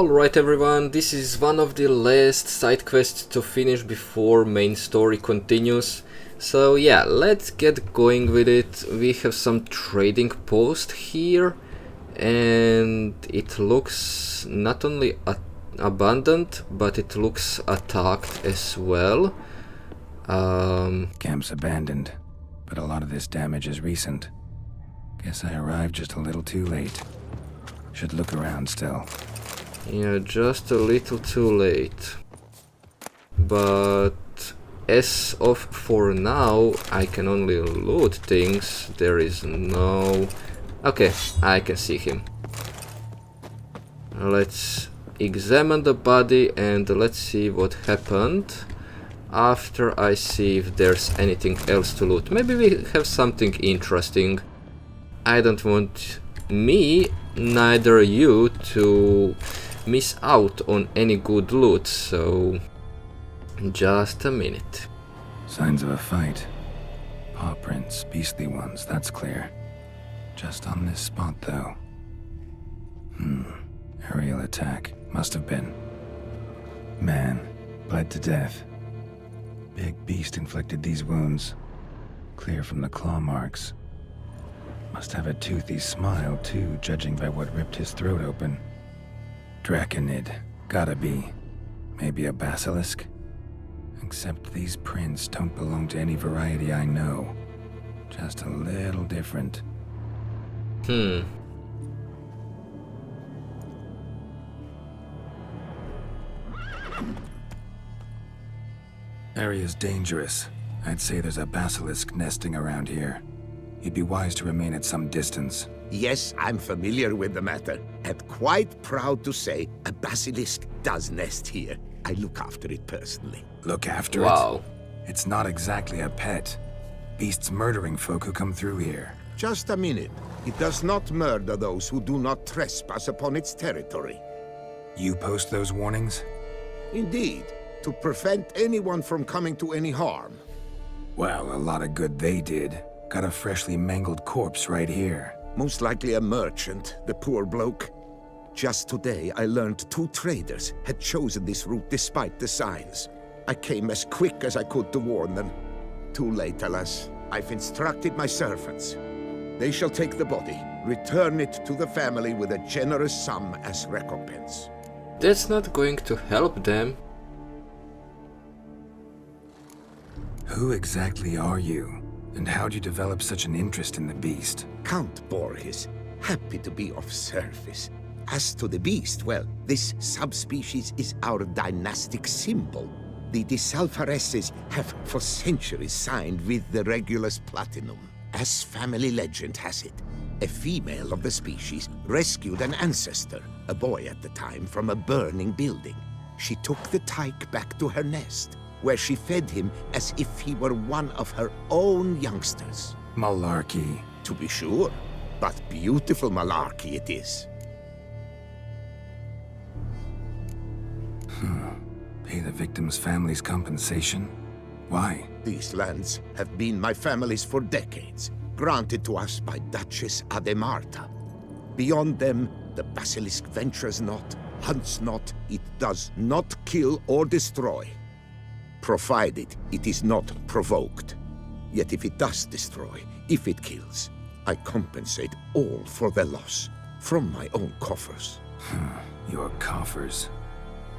Alright everyone, this is one of the last side quests to finish before main story continues. So yeah, let's get going with it. We have some trading post here and it looks not only abandoned, but it looks attacked as well. Camp's abandoned, but a lot of this damage is recent. Guess I arrived just a little too late. Should look around still. Yeah, just a little too late. But as of for now, I can only loot things. There is no... Okay, I can see him. Let's examine the body and let's see what happened. After I see if there's anything else to loot. Maybe we have something interesting. I don't want me, neither you, to miss out on any good loot, so just a minute. Signs of a fight. Paw prints, beastly ones, that's clear. Just on this spot though. Aerial attack, must have been. Man, bled to death. Big beast inflicted these wounds. Clear from the claw marks. Must have a toothy smile too, judging by what ripped his throat open. Draconid, gotta be. Maybe a basilisk? Except these prints don't belong to any variety I know. Just a little different. Area's dangerous. I'd say there's a basilisk nesting around here. You'd be wise to remain at some distance. Yes, I'm familiar with the matter, and quite proud to say a basilisk does nest here. I look after it personally. Look after it? Wow. It's not exactly a pet. Beasts murdering folk who come through here. Just a minute. It does not murder those who do not trespass upon its territory. You post those warnings? Indeed, to prevent anyone from coming to any harm. Well, a lot of good they did. Got a freshly mangled corpse right here. Most likely a merchant, the poor bloke. Just today, I learned 2 traders had chosen this route despite the signs. I came as quick as I could to warn them. Too late, alas. I've instructed my servants. They shall take the body, return it to the family with a generous sum as recompense. That's not going to help them. Who exactly are you? And how'd you develop such an interest in the beast? Count Borges, happy to be of service. As to the beast, well, this subspecies is our dynastic symbol. The Disalfareses have for centuries signed with the Regulus Platinum. As family legend has it, a female of the species rescued an ancestor, a boy at the time, from a burning building. She took the tyke back to her nest, where she fed him as if he were one of her own youngsters. Malarkey. To be sure, but beautiful malarkey it is. Pay the victim's family's compensation? Why? These lands have been my family's for decades, granted to us by Duchess Ademarta. Beyond them, the basilisk ventures not, hunts not, it does not kill or destroy. Provided it is not provoked. Yet if it does destroy, if it kills, I compensate all for their loss, from my own coffers. Your coffers.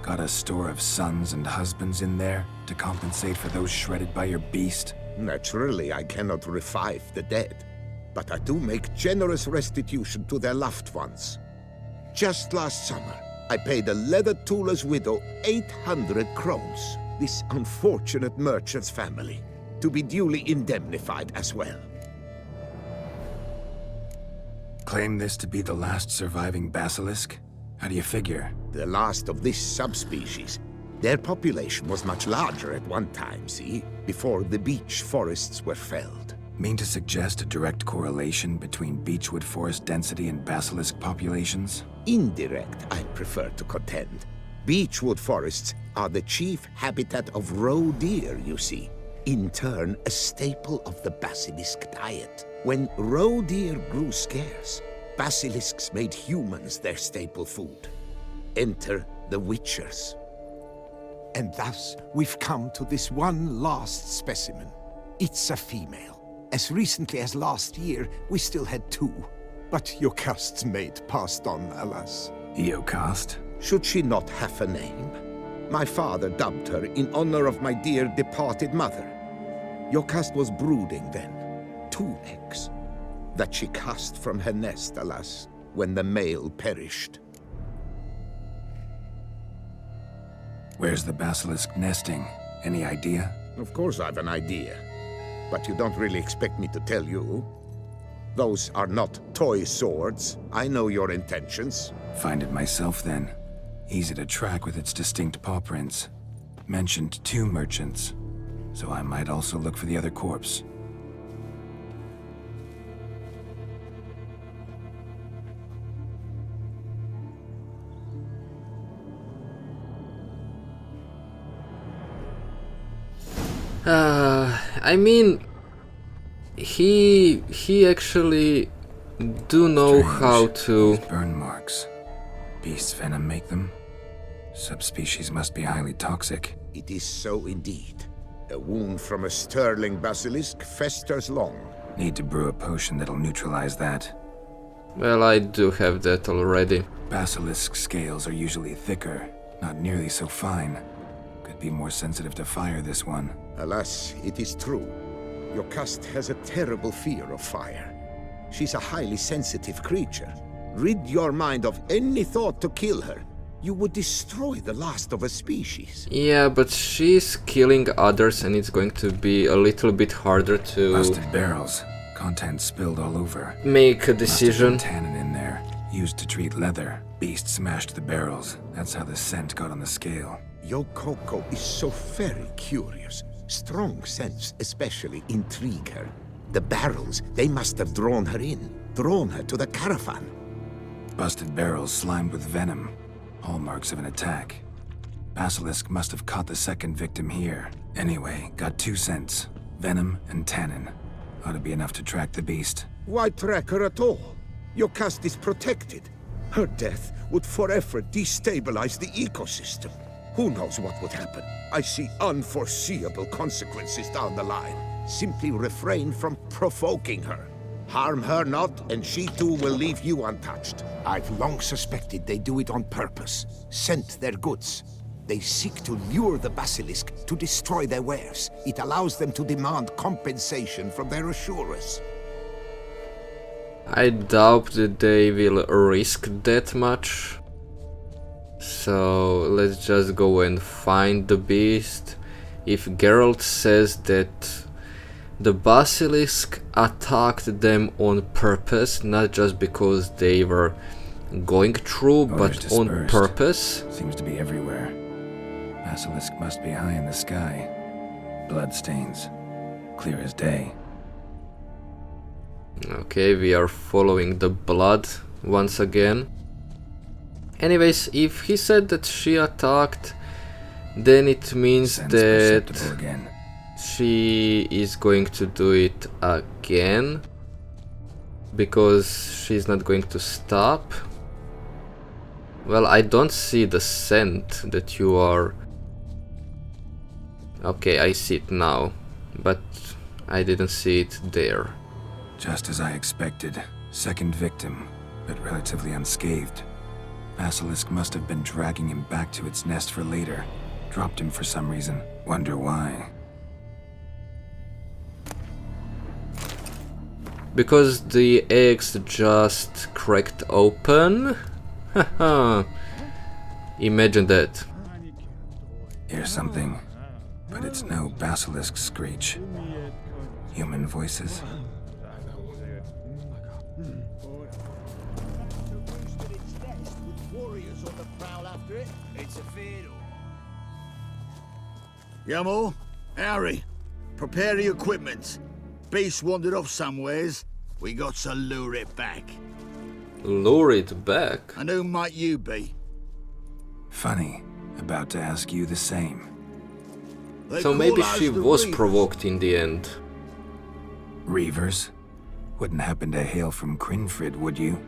Got a store of sons and husbands in there to compensate for those shredded by your beast? Naturally, I cannot revive the dead, but I do make generous restitution to their loved ones. Just last summer, I paid a leather tooler's widow 800 crowns, this unfortunate merchant's family, to be duly indemnified as well. Claim this to be the last surviving basilisk? How do you figure? The last of this subspecies. Their population was much larger at one time, see? Before the beech forests were felled. Mean to suggest a direct correlation between beechwood forest density and basilisk populations? Indirect, I prefer to contend. Beechwood forests are the chief habitat of roe deer, you see. In turn, a staple of the basilisk diet. When roe deer grew scarce, basilisks made humans their staple food. enter the Witchers. And thus, we've come to this one last specimen. It's a female. As recently as last year, we still had 2. But Jocast's mate passed on, alas. Eocast? Should she not have a name? My father dubbed her in honor of my dear departed mother. Jocast was brooding then. 2 eggs. That she cast from her nest, alas, when the male perished. Where's the basilisk nesting? Any idea? Of course I've an idea. But you don't really expect me to tell you. Those are not toy swords. I know your intentions. Find it myself then. Easy to track with its distinct paw prints. Mentioned 2 merchants. So I might also look for the other corpse. I mean, he actually do know Strange. how to... Those burn marks. Beast's venom make them? Subspecies must be highly toxic. It is so indeed. A wound from a sterling basilisk festers long. Need to brew a potion that'll neutralize that. Well, I do have that already. Basilisk scales are usually thicker, not nearly so fine. Could be more sensitive to fire, this one. Alas, it is true. Jocast has a terrible fear of fire. She's a highly sensitive creature. Rid your mind of any thought to kill her. You would destroy the last of a species. Yeah, but she's killing others and it's going to be a little bit harder to Busted barrels. Content spilled all over. make a decision. Must have been tannin in there. Used to treat leather. Beast smashed the barrels. That's how the scent got on the scale. Yokoko is so very curious. Strong scents especially intrigue her. The barrels, they must have drawn her in. Drawn her to the caravan. Busted barrels slimed with venom. Hallmarks of an attack. Basilisk must have caught the second victim here. Anyway, got 2 scents. Venom and tannin. Ought to be enough to track the beast. Why track her at all? Jocast is protected. Her death would forever destabilize the ecosystem. Who knows what would happen? I see unforeseeable consequences down the line. Simply refrain from provoking her. Harm her not, and she too will leave you untouched. I've long suspected they do it on purpose. Scent their goods. They seek to lure the basilisk to destroy their wares. It allows them to demand compensation from their assurers. I doubt that they will risk that much. So let's just go and find the beast. If Geralt says that the basilisk attacked them on purpose, not just because they were going through, but on dispersed. purpose. Seems to be everywhere. Basilisk must be high in the sky. Bloodstains. Clear as day. Okay, we are following the blood once again. Anyways, if he said that she attacked, then it means Sense that perceptible again. she is going to do it again, because she's not going to stop. Well, I don't see the scent that you are... Okay, I see it now, but I didn't see it there. Just as I expected. Second victim, but relatively unscathed. Basilisk must have been dragging him back to its nest for later. Dropped him for some reason. Wonder why. Because the eggs just cracked open? Haha. Imagine that. Hear something, but it's no basilisk screech. Human voices. Yamo, Harry, prepare the equipment. Beast wandered off somewheres. We got to lure it back. Lure it back? And who might you be? Funny. About to ask you the same. They So call maybe us she the was Reavers. provoked in the end. Reavers? Wouldn't happen to hail from Crinfrid, would you?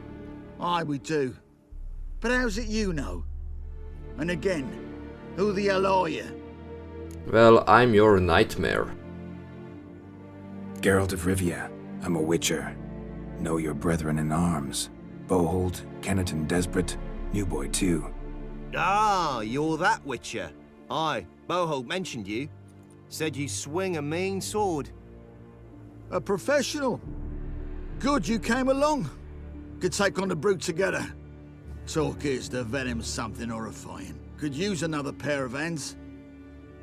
Aye, we do. But how's it you know? And again, who the hell are you? Well, I'm your nightmare. Geralt of Rivia. I'm a witcher. Know your brethren in arms. Bohold, Kenneton Desperate, New Boy too. Ah, you're that witcher. Aye, Bohold mentioned you. Said you swing a mean sword. A professional. Good you came along. Could take on the brute together. Talk is the venom's something horrifying. Could use another pair of hands.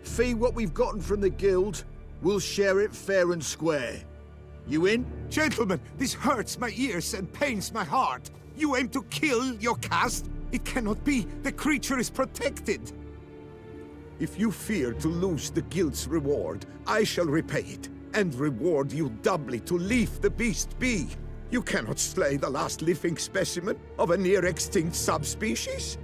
Fee what we've gotten from the guild, we'll share it fair and square. You in? Gentlemen, this hurts my ears and pains my heart. You aim to kill your caste? It cannot be. The creature is protected. If you fear to lose the guild's reward, I shall repay it, and reward you doubly to leave the beast be. You cannot slay the last living specimen of a near-extinct subspecies.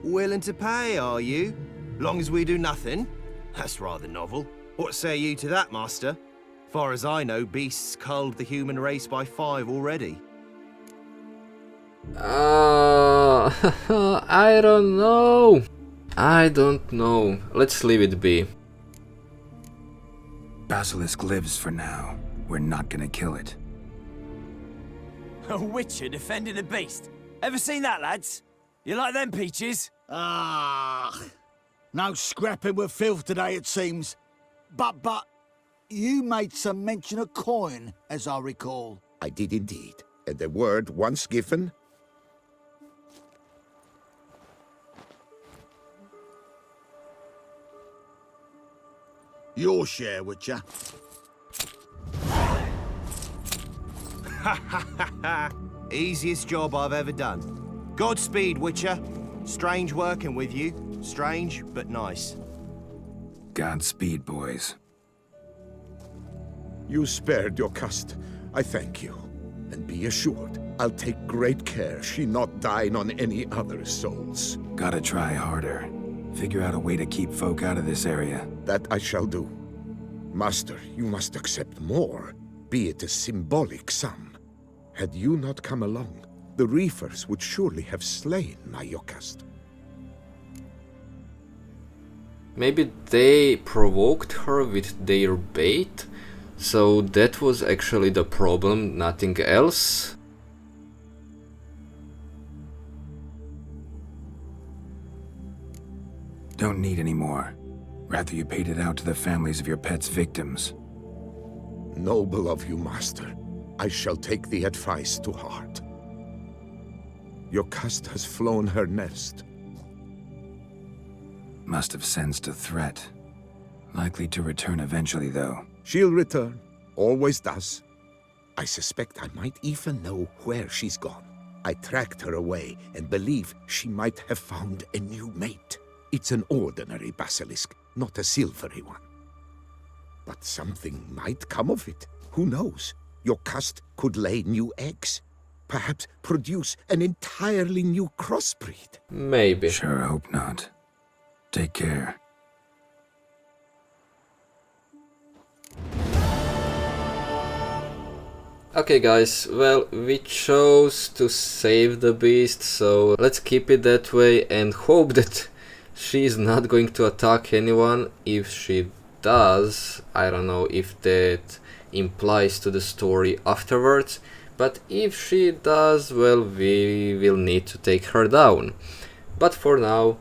Willing to pay, are you? Long as we do nothing? That's rather novel. What say you to that, master? Far as I know, beasts culled the human race by 5 already. I don't know. I don't know. Let's leave it be. Basilisk lives for now. We're not gonna kill it. A witcher defending a beast. Ever seen that, lads? You like them peaches? Ah, no scrapping with filth today, it seems. But, you made some mention of coin, as I recall. I did indeed. And the word once given... Your share, Witcher. Easiest job I've ever done. Godspeed, Witcher. Strange working with you. Strange, but nice. Godspeed, boys. You spared your caste. I thank you. And be assured, I'll take great care she not dine on any other souls. Gotta try harder. Figure out a way to keep folk out of this area. That I shall do. Master, you must accept more, be it a symbolic sum. Had you not come along, the Reefers would surely have slain my Yokast. Maybe they provoked her with their bait, so that was actually the problem, nothing else. Don't need any more. Rather you paid it out to the families of your pet's victims. Noble of you, Master. I shall take the advice to heart. Your caste has flown her nest. Must have sensed a threat. Likely to return eventually, though. She'll return. Always does. I suspect I might even know where she's gone. I tracked her away and believe she might have found a new mate. It's an ordinary basilisk, not a silvery one. But something might come of it. Who knows? Your caste could lay new eggs. Perhaps produce an entirely new crossbreed. Maybe. Sure hope not. Take care. Okay guys, well, we chose to save the beast, so let's keep it that way and hope that she's not going to attack anyone. If she does, I don't know if that implies to the story afterwards, but if she does, well, we will need to take her down. But for now,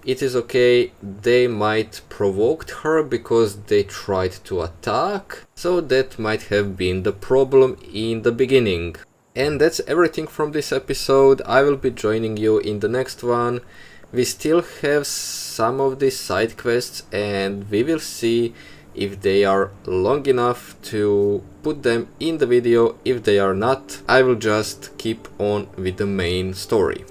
it is okay. They might provoked her because they tried to attack, so that might have been the problem in the beginning. And that's everything from this episode. I will be joining you in the next one. We still have some of these side quests and we will see if they are long enough to put them in the video. If they are not, I will just keep on with the main story.